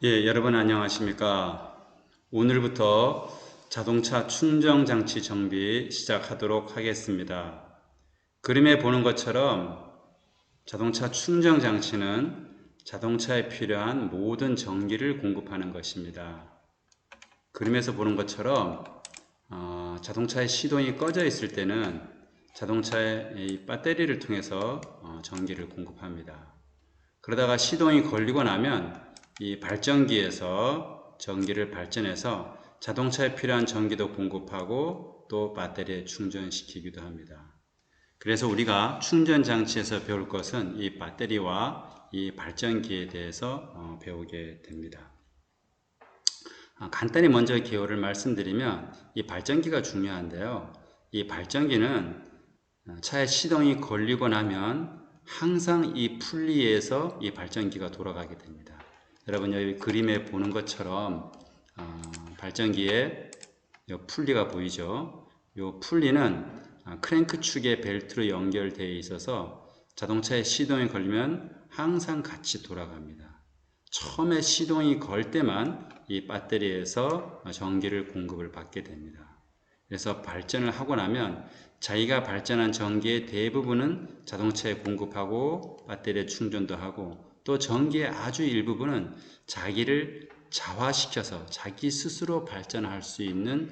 예, 여러분 안녕하십니까? 오늘부터 자동차 충전 장치 정비 시작하도록 하겠습니다. 그림에 보는 것처럼 자동차 충전 장치는 자동차에 필요한 모든 전기를 공급하는 것입니다. 그림에서 보는 것처럼 자동차의 시동이 꺼져 있을 때는 자동차의 이 배터리를 통해서 전기를 공급합니다. 그러다가 시동이 걸리고 나면 이 발전기에서 전기를 발전해서 자동차에 필요한 전기도 공급하고 또 배터리에 충전시키기도 합니다. 그래서 우리가 충전 장치에서 배울 것은 이 배터리와 이 발전기에 대해서 배우게 됩니다. 간단히 먼저 기호를 말씀드리면 이 발전기가 중요한데요. 이 발전기는 차에 시동이 걸리고 나면 항상 이 분리에서 이 발전기가 돌아가게 됩니다. 여러분 여기 그림에 보는 것처럼 발전기에 이 분리가 보이죠? 이 분리는 크랭크 축의 벨트로 연결되어 있어서 자동차에 시동이 걸리면 항상 같이 돌아갑니다. 처음에 시동이 걸 때만 이 배터리에서 전기를 공급을 받게 됩니다. 그래서 발전을 하고 나면 자기가 발전한 전기의 대부분은 자동차에 공급하고 배터리에 충전도 하고 또 전기의 아주 일부분은 자기를 자화시켜서 자기 스스로 발전할 수 있는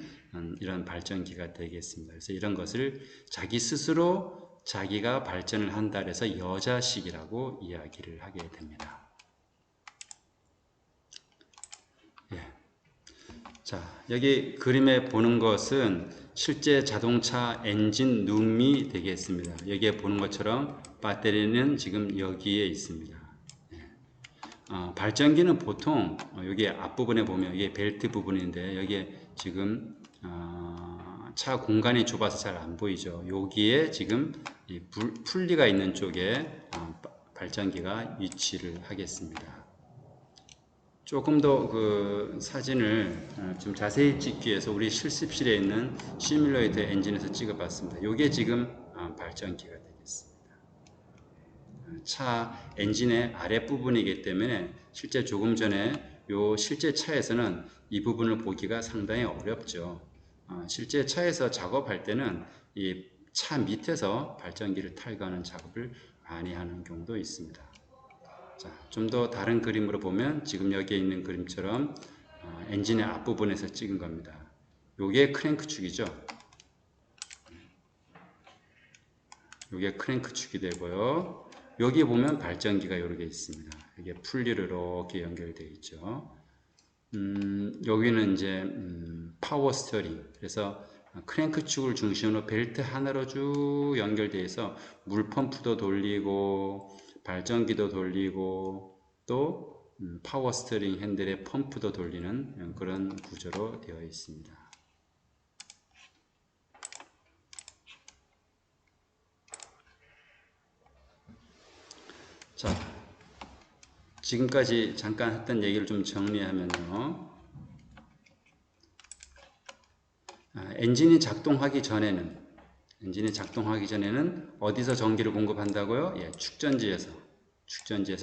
이런 발전기가 되겠습니다. 그래서 이런 것을 자기 스스로 자기가 발전을 한다 해서 여자식이라고 이야기를 하게 됩니다. 예. 자, 여기 그림에 보는 것은 실제 자동차 엔진 룸이 되겠습니다. 여기에 보는 것처럼 배터리는 지금 여기에 있습니다. 발전기는 보통 여기 앞부분에 보면 이게 벨트 부분인데 여기에 지금 차 공간이 좁아서 잘 안 보이죠. 여기에 지금 이 분리가 있는 쪽에 발전기가 위치를 하겠습니다. 조금 더 그 사진을 좀 자세히 찍기 위해서 우리 실습실에 있는 시뮬레이터 엔진에서 찍어봤습니다. 이게 지금 발전기가 되겠습니다. 차 엔진의 아랫부분이기 때문에 실제 조금 전에 요 실제 차에서는 이 부분을 보기가 상당히 어렵죠. 실제 차에서 작업할 때는 이 차 밑에서 발전기를 탈거하는 작업을 많이 하는 경우도 있습니다. 자, 좀 더 다른 그림으로 보면 지금 여기에 있는 그림처럼 엔진의 앞부분에서 찍은 겁니다. 요게 크랭크 축이죠. 요게 크랭크 축이 되고요. 여기 보면 발전기가 이렇게 있습니다. 이게 풀리로 이렇게 연결되어 있죠. 여기는 이제 파워 스티어링. 그래서 크랭크 축을 중심으로 벨트 하나로 쭉 연결되어 있어 물 펌프도 돌리고 발전기도 돌리고 또 파워 스티어링 핸들에 펌프도 돌리는 그런 구조로 되어 있습니다. 자, 지금까지 잠깐 했던 얘기를 좀 정리하면요. 엔진이 작동하기 전에는 어디서 전기를 공급한다고요? 예, 축전지에서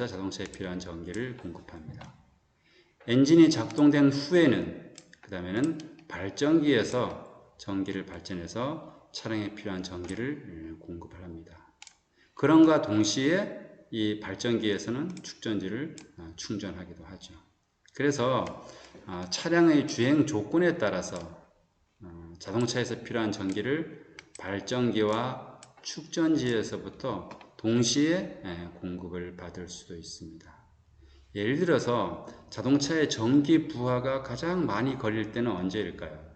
자동차에 필요한 전기를 공급합니다. 엔진이 작동된 후에는 그 다음에는 발전기에서 전기를 발전해서 차량에 필요한 전기를 공급을 합니다. 그런가 동시에 이 발전기에서는 축전지를 충전하기도 하죠. 그래서 차량의 주행 조건에 따라서 자동차에서 필요한 전기를 발전기와 축전지에서부터 동시에 공급을 받을 수도 있습니다. 예를 들어서 자동차의 전기 부하가 가장 많이 걸릴 때는 언제일까요?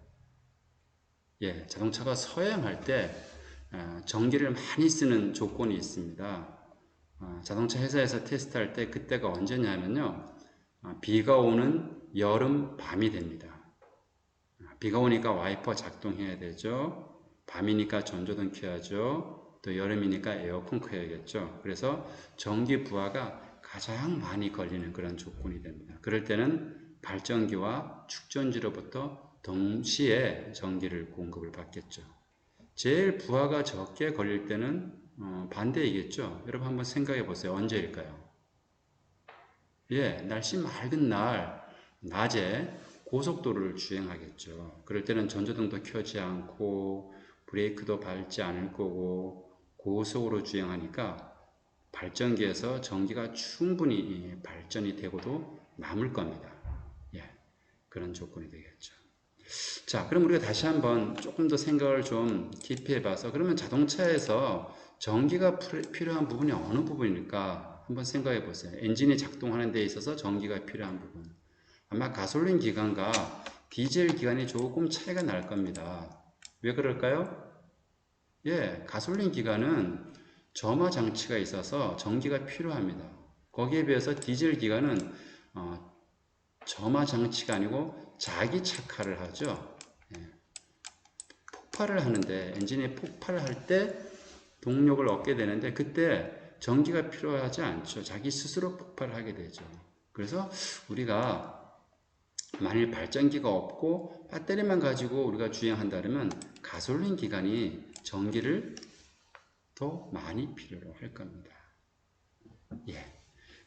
예, 자동차가 서행할 때 전기를 많이 쓰는 조건이 있습니다. 자동차 회사에서 테스트할 때 그때가 언제냐면요. 비가 오는 여름 밤이 됩니다. 비가 오니까 와이퍼 작동해야 되죠. 밤이니까 전조등 켜야죠. 또 여름이니까 에어컨 켜야겠죠. 그래서 전기 부하가 가장 많이 걸리는 그런 조건이 됩니다. 그럴 때는 발전기와 축전지로부터 동시에 전기를 공급을 받겠죠. 제일 부하가 적게 걸릴 때는 반대이겠죠. 여러분 한번 생각해 보세요. 언제일까요? 날씨 맑은 날 낮에 고속도로를 주행하겠죠. 그럴 때는 전조등도 켜지 않고 브레이크도 밟지 않을 거고 고속으로 주행하니까 발전기에서 전기가 충분히 발전이 되고도 남을 겁니다. 그런 조건이 되겠죠. 자, 그럼 우리가 다시 한번 조금 더 생각을 좀 깊이 해봐서 그러면 자동차에서 전기가 필요한 부분이 어느 부분일까 한번 생각해 보세요. 엔진이 작동하는 데 있어서 전기가 필요한 부분. 아마 가솔린 기관과 디젤 기관이 조금 차이가 날 겁니다. 왜 그럴까요? 가솔린 기관은 점화 장치가 있어서 전기가 필요합니다. 거기에 비해서 디젤 기관은 점화 장치가 아니고 자기 착화를 하죠. 폭발을 하는데 엔진이 폭발을 할 때 동력을 얻게 되는데 그때 전기가 필요하지 않죠. 자기 스스로 폭발을 하게 되죠. 그래서 우리가 만일 발전기가 없고 배터리만 가지고 우리가 주행한다면 가솔린 기관이 전기를 더 많이 필요로 할 겁니다.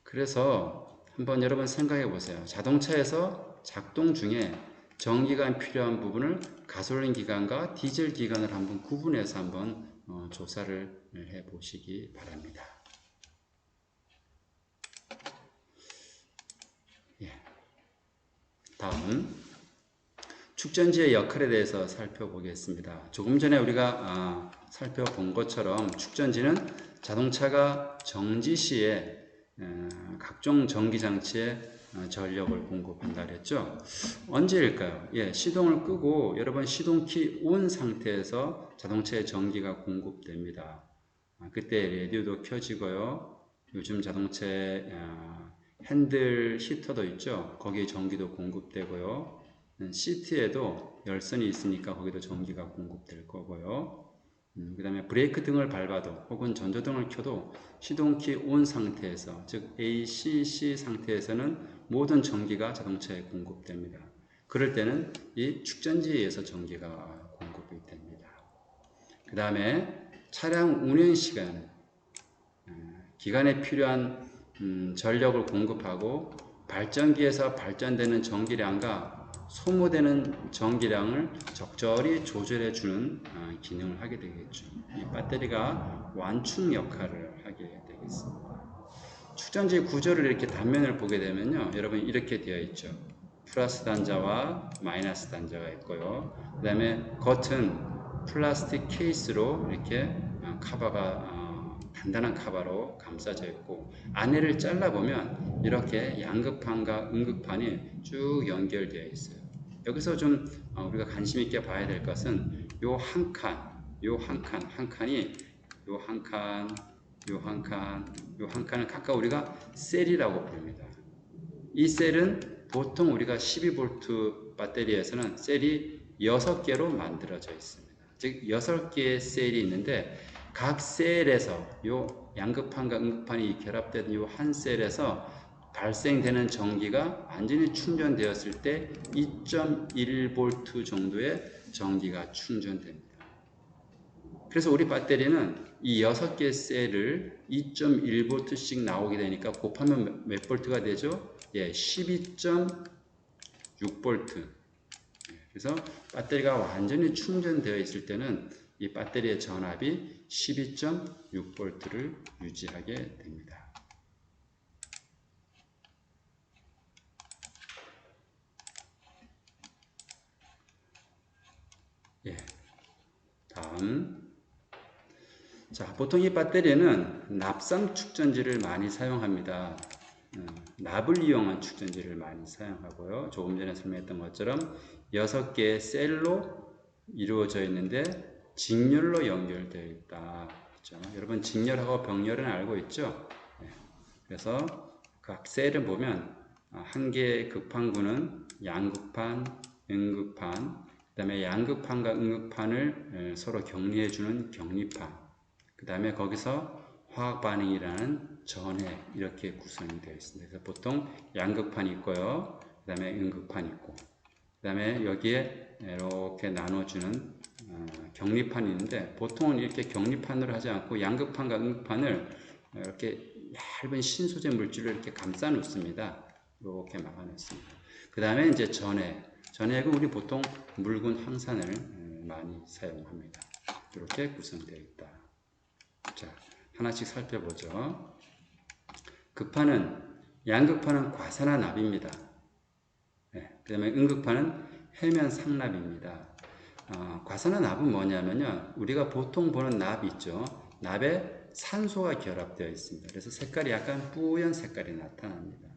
그래서 한번 여러분 생각해 보세요. 자동차에서 작동 중에 전기가 필요한 부분을 가솔린 기관과 디젤 기관을 한번 구분해서 한번 조사를 해 보시기 바랍니다. 다음 축전지의 역할에 대해서 살펴보겠습니다. 조금 전에 우리가 살펴본 것처럼 축전지는 자동차가 정지 시에 각종 전기장치에 전력을 공급한다 그랬죠. 언제일까요? 시동을 끄고 여러분 시동키 온 상태에서 자동차에 전기가 공급됩니다. 그때 라디오도 켜지고요. 요즘 자동차에 핸들 히터도 있죠. 거기에 전기도 공급되고요. 시트에도 열선이 있으니까 거기도 전기가 공급될 거고요. 그 다음에 브레이크 등을 밟아도 혹은 전조등을 켜도 시동키 온 상태에서 즉 ACC 상태에서는 모든 전기가 자동차에 공급됩니다. 그럴 때는 이 축전지에 의해서 전기가 공급이 됩니다. 그 다음에 차량 운행 시간 기관에 필요한 전력을 공급하고 발전기에서 발전되는 전기량과 소모되는 전기량을 적절히 조절해 주는 기능을 하게 되겠죠. 이 배터리가 완충 역할을 하게 되겠습니다. 축전지 구조를 이렇게 단면을 보게 되면요. 여러분 이렇게 되어 있죠. 플러스 단자와 마이너스 단자가 있고요. 그 다음에 겉은 플라스틱 케이스로 이렇게 카바가 단단한 카바로 감싸져 있고 안에를 잘라보면 이렇게 양극판과 음극판이 쭉 연결되어 있어요. 여기서 좀 우리가 관심 있게 봐야 될 것은 요 한 칸, 한 칸이 요 한 칸, 요 한 칸, 요 한 칸을 각각 우리가 셀이라고 부릅니다. 이 셀은 보통 우리가 12V 배터리에서는 셀이 6개로 만들어져 있습니다. 즉 6개의 셀이 있는데 각 셀에서 요 양극판과 음극판이 결합된 요 한 셀에서 발생되는 전기가 완전히 충전되었을 때 2.1V 정도의 전기가 충전됩니다. 그래서 우리 배터리는 이 6개 셀을 2.1V씩 나오게 되니까 곱하면 몇 볼트가 되죠? 12.6V. 그래서 배터리가 완전히 충전되어 있을 때는 이 배터리의 전압이 12.6V를 유지하게 됩니다. 다음. 자, 보통 이 배터리는 납상 축전지를 많이 사용합니다. 납을 이용한 축전지를 많이 사용하고요. 조금 전에 설명했던 것처럼 6개의 셀로 이루어져 있는데 직렬로 연결되어 있다. 그렇죠? 여러분 직렬하고 병렬은 알고 있죠? 그래서 각 셀을 보면 한 개의 극판구는 양극판, 음극판, 그 다음에 양극판과 음극판을 서로 격리해주는 격리판, 그 다음에 거기서 화학 반응이라는 전해 이렇게 구성이 되어 있습니다. 그래서 보통 양극판이 있고요. 그 다음에 음극판이 있고 그 다음에 여기에 이렇게 나눠주는 격리판이 있는데 보통은 이렇게 격리판으로 하지 않고 양극판과 음극판을 이렇게 얇은 신소재 물질로 이렇게 감싸 놓습니다. 이렇게 막아 놓습니다. 그 다음에 이제 전액은 우리 보통 묽은 황산을 많이 사용합니다. 이렇게 구성되어 있다. 자, 하나씩 살펴보죠. 양극판은 과산화납입니다. 네, 그 다음에 음극판은 해면 상납입니다. 과산화납은 뭐냐면요, 우리가 보통 보는 납 있죠. 납에 산소가 결합되어 있습니다. 그래서 색깔이 약간 뿌연 색깔이 나타납니다.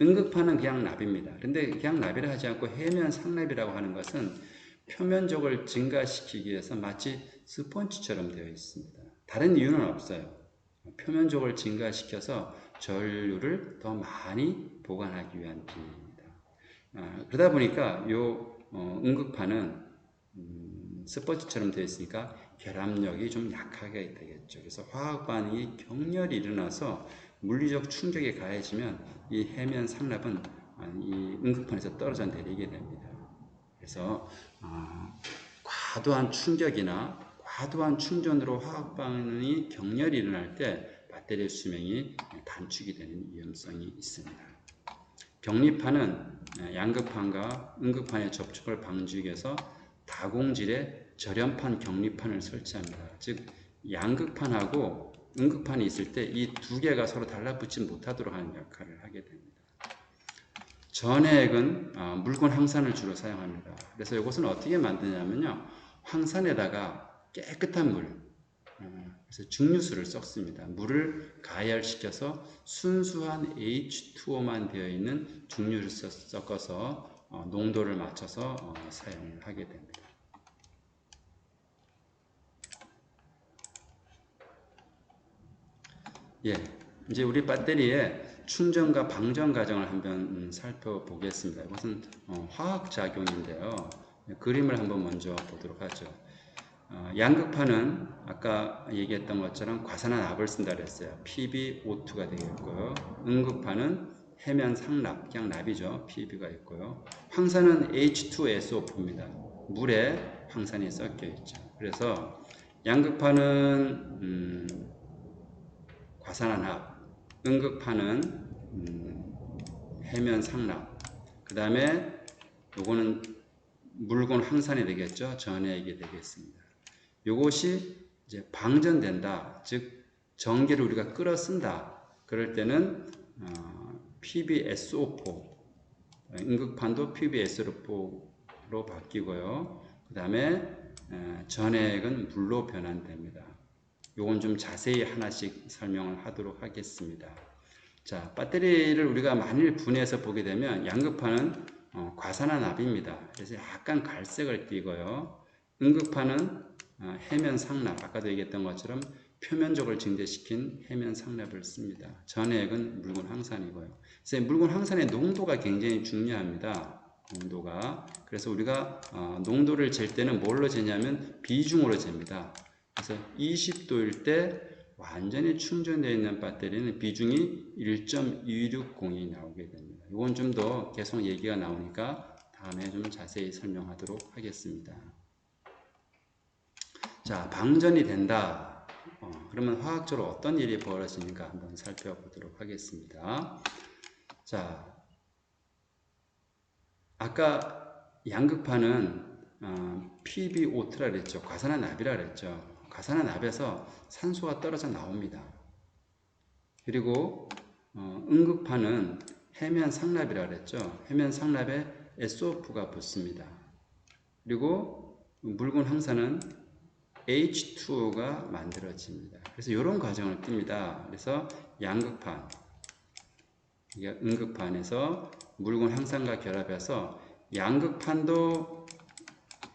음극판은 그냥 납입니다. 그런데 그냥 납이라 하지 않고 해면 상납이라고 하는 것은 표면적을 증가시키기 위해서 마치 스펀지처럼 되어 있습니다. 다른 이유는 없어요. 표면적을 증가시켜서 전류를 더 많이 보관하기 위한 비입니다. 그러다 보니까 이 음극판은 스펀지처럼 되어 있으니까 결합력이 좀 약하게 되겠죠. 그래서 화학 반응이 격렬히 일어나서 물리적 충격이 가해지면 이 해면 상납은 이 음극판에서 떨어져 내리게 됩니다. 그래서 과도한 충격이나 과도한 충전으로 화학 반응이 격렬히 일어날 때 배터리의 수명이 단축이 되는 위험성이 있습니다. 격리판은 양극판과 음극판의 접촉을 방지하기 위해서 다공질의 절연판 격리판을 설치합니다. 즉 양극판하고 음극판이 있을 때 이 두 개가 서로 달라붙지 못하도록 하는 역할을 하게 됩니다. 전해액은 묽은 황산을 주로 사용합니다. 그래서 이것은 어떻게 만드냐면요, 황산에다가 깨끗한 물, 그래서 증류수를 섞습니다. 물을 가열시켜서 순수한 H2O만 되어 있는 증류를 섞어서 농도를 맞춰서 사용을 하게 됩니다. 예, 이제 우리 배터리의 충전과 방전 과정을 한번 살펴보겠습니다. 이것은 화학작용인데요. 그림을 한번 먼저 보도록 하죠. 양극판은 아까 얘기했던 것처럼 과산화납을 쓴다 그랬어요. PbO2가 되겠고요. 음극판은 해면 상납, 그냥 납이죠. Pb가 있고요. 황산은 H2SO4입니다. 물에 황산이 섞여 있죠. 그래서 양극판은 과산화납, 음극판은 해면 상납, 그 다음에 요거는 묽은 황산이 되겠죠. 전해액이 되겠습니다. 요것이 이제 방전된다, 즉 전기를 우리가 끌어 쓴다. 그럴 때는 PbSO4, 음극판도 PbSO4로 바뀌고요. 그 다음에 전해액은 물로 변환됩니다. 요건 좀 자세히 하나씩 설명을 하도록 하겠습니다. 자, 배터리를 우리가 만일 분해해서 보게 되면 양극판은 과산화납입니다. 그래서 약간 갈색을 띠고요. 음극판은 해면 상납, 아까도 얘기했던 것처럼 표면적을 증대시킨 해면 상납을 씁니다. 전해액은 묽은 황산이고요. 그래서 묽은 황산의 농도가 굉장히 중요합니다. 농도가. 그래서 우리가 농도를 잴 때는 뭘로 재냐면 비중으로 잽니다. 그래서 20도일 때 완전히 충전되어 있는 배터리는 비중이 1.260이 나오게 됩니다. 이건 좀 더 계속 얘기가 나오니까 다음에 좀 자세히 설명하도록 하겠습니다. 자, 방전이 된다. 그러면 화학적으로 어떤 일이 벌어지는가 한번 살펴보도록 하겠습니다. 자, 아까 양극판은 PbO2라 그랬죠. 과산화납이라 그랬죠. 과산화납에서 산소가 떨어져 나옵니다. 그리고 음극판은 해면 상납이라 그랬죠. 해면 상납에 SO4가 붙습니다. 그리고 묽은 황산은 H2O가 만들어집니다. 그래서 이런 과정을 띱니다. 그래서 양극판, 음극판에서 묽은 황산과 결합해서 양극판도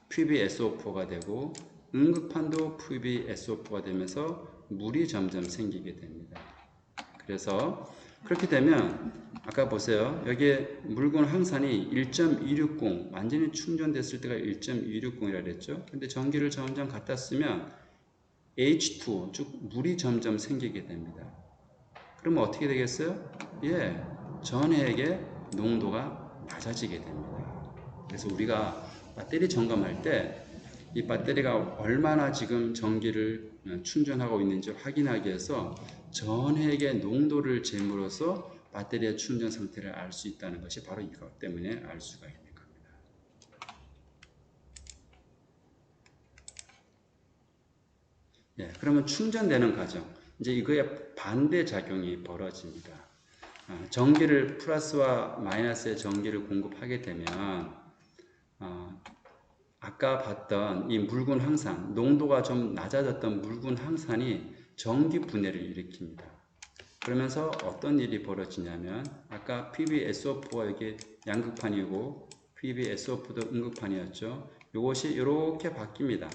PbSO4가 되고 음극판도 PbSO4가 되면서 물이 점점 생기게 됩니다. 그래서 그렇게 되면 아까 보세요. 여기에 묽은 황산이 1.260 완전히 충전됐을 때가 1.260이라 그랬죠. 근데 전기를 점점 갖다 쓰면 H2O 즉 물이 점점 생기게 됩니다. 그러면 어떻게 되겠어요? 예, 전해액의 농도가 낮아지게 됩니다. 그래서 우리가 배터리 점검할 때 이 배터리가 얼마나 지금 전기를 충전하고 있는지 확인하기 위해서 전핵의 농도를 재므로써 배터리의 충전 상태를 알 수 있다는 것이 바로 이것 때문에 알 수가 있는 겁니다. 예, 그러면 충전되는 과정, 이제 이거에 반대 작용이 벌어집니다. 전기를 플러스와 마이너스의 전기를 공급하게 되면 아까 봤던 이 묽은 황산, 농도가 좀 낮아졌던 묽은 황산이 전기 분해를 일으킵니다. 그러면서 어떤 일이 벌어지냐면 아까 PbSO4가 여기 양극판이고 PbSO4도 음극판이었죠. 이것이 이렇게 바뀝니다.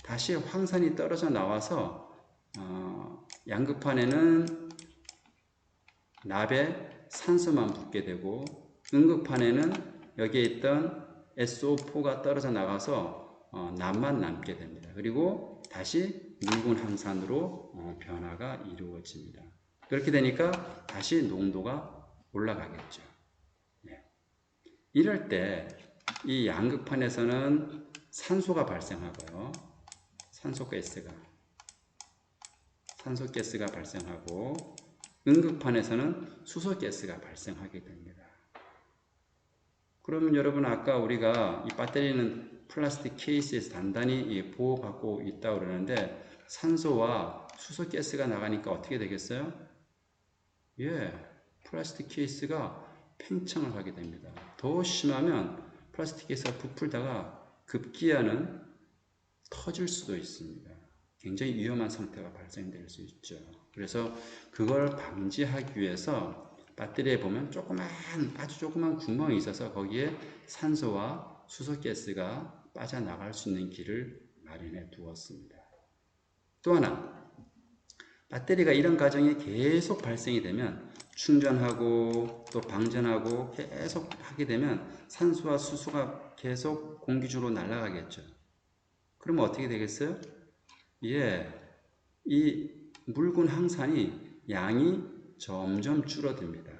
다시 황산이 떨어져 나와서 양극판에는 납에 산소만 붙게 되고 음극판에는 여기에 있던 SO4가 떨어져 나가서 납만 남게 됩니다. 그리고 다시 묽은 황산으로 변화가 이루어집니다. 그렇게 되니까 다시 농도가 올라가겠죠. 네. 이럴 때 이 양극판에서는 산소가 발생하고요. 산소 가스가 발생하고 음극판에서는 수소가스가 발생하게 됩니다. 그러면 여러분 아까 우리가 이 배터리는 플라스틱 케이스에서 단단히 보호받고 있다고 그러는데 산소와 수소가스가 나가니까 어떻게 되겠어요? 예, 플라스틱 케이스가 팽창을 하게 됩니다. 더 심하면 플라스틱 케이스가 부풀다가 급기야는 터질 수도 있습니다. 굉장히 위험한 상태가 발생될 수 있죠. 그래서 그걸 방지하기 위해서 배터리에 보면 아주 조그만 구멍이 있어서 거기에 산소와 수소가스가 빠져나갈 수 있는 길을 마련해 두었습니다. 또 하나, 배터리가 이런 과정이 계속 발생이 되면 충전하고 또 방전하고 계속 하게 되면 산소와 수소가 계속 공기 중으로 날아가겠죠. 그러면 어떻게 되겠어요? 예, 이 묽은 황산이 양이 점점 줄어듭니다.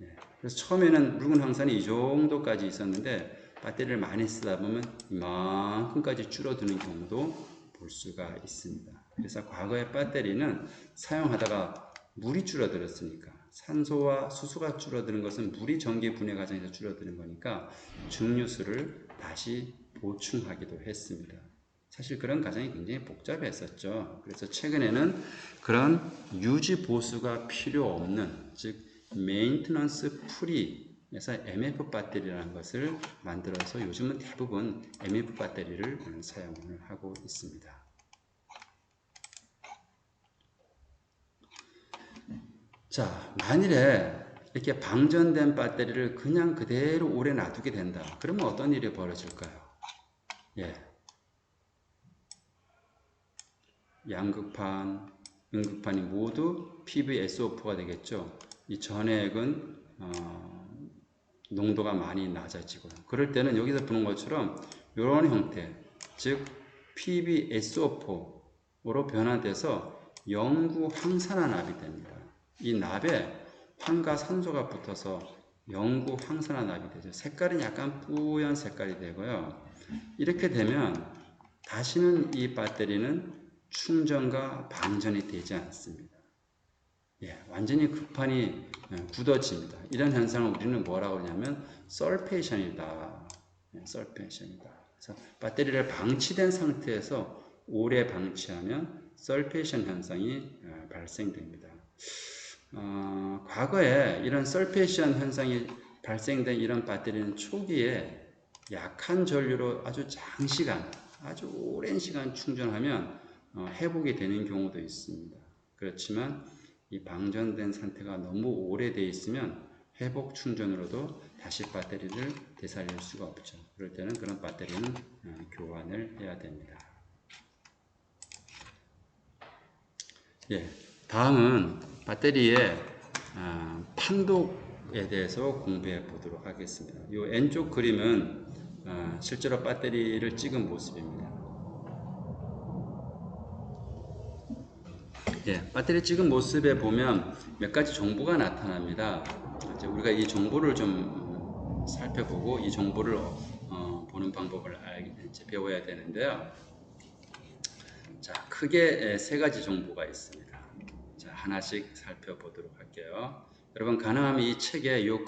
예, 그래서 처음에는 묽은 황산이 이 정도까지 있었는데 배터리를 많이 쓰다 보면 이만큼까지 줄어드는 경우도 볼 수가 있습니다. 그래서 과거의 배터리는 사용하다가 물이 줄어들었으니까 산소와 수소가 줄어드는 것은 물이 전기 분해 과정에서 줄어드는 거니까 증류수를 다시 보충하기도 했습니다. 사실 그런 과정이 굉장히 복잡했었죠. 그래서 최근에는 그런 유지 보수가 필요 없는, 즉 메인테넌스 프리에서 MF 배터리라는 것을 만들어서 요즘은 대부분 MF 배터리를 사용을 하고 있습니다. 자, 만일에 이렇게 방전된 배터리를 그냥 그대로 오래 놔두게 된다. 그러면 어떤 일이 벌어질까요? 예. 양극판, 음극판이 모두 PbSO4가 되겠죠. 이 전해액은 농도가 많이 낮아지고 그럴 때는 여기서 보는 것처럼 이런 형태, 즉 PbSO4로 변화돼서 영구 황산화납이 됩니다. 이 납에 황과 산소가 붙어서 영구 황산화납이 되죠. 색깔은 약간 뿌연 색깔이 되고요. 이렇게 되면 다시는 이 배터리는 충전과 방전이 되지 않습니다. 예, 완전히 극판이 굳어집니다. 이런 현상을 우리는 뭐라고 하냐면 설페이션이다. 설페이션이다. 그래서 배터리를 방치된 상태에서 오래 방치하면 설페이션 현상이 발생됩니다. 과거에 이런 설페이션 현상이 발생된 이런 배터리는 초기에 약한 전류로 아주 장시간, 아주 오랜 시간 충전하면 회복이 되는 경우도 있습니다. 그렇지만 이 방전된 상태가 너무 오래되어 있으면 회복 충전으로도 다시 배터리를 되살릴 수가 없죠. 그럴 때는 그런 배터리는 교환을 해야 됩니다. 예, 다음은 배터리의 판독에 대해서 공부해 보도록 하겠습니다. 이 왼쪽 그림은 실제로 배터리를 찍은 모습입니다. 예, 배터리 찍은 모습에 보면 몇 가지 정보가 나타납니다. 이제 우리가 이 정보를 좀 살펴보고 이 정보를 보는 방법을 배워야 되는데요. 자, 크게 세 가지 정보가 있습니다. 자, 하나씩 살펴보도록 할게요. 여러분 가능하면 이 책에 요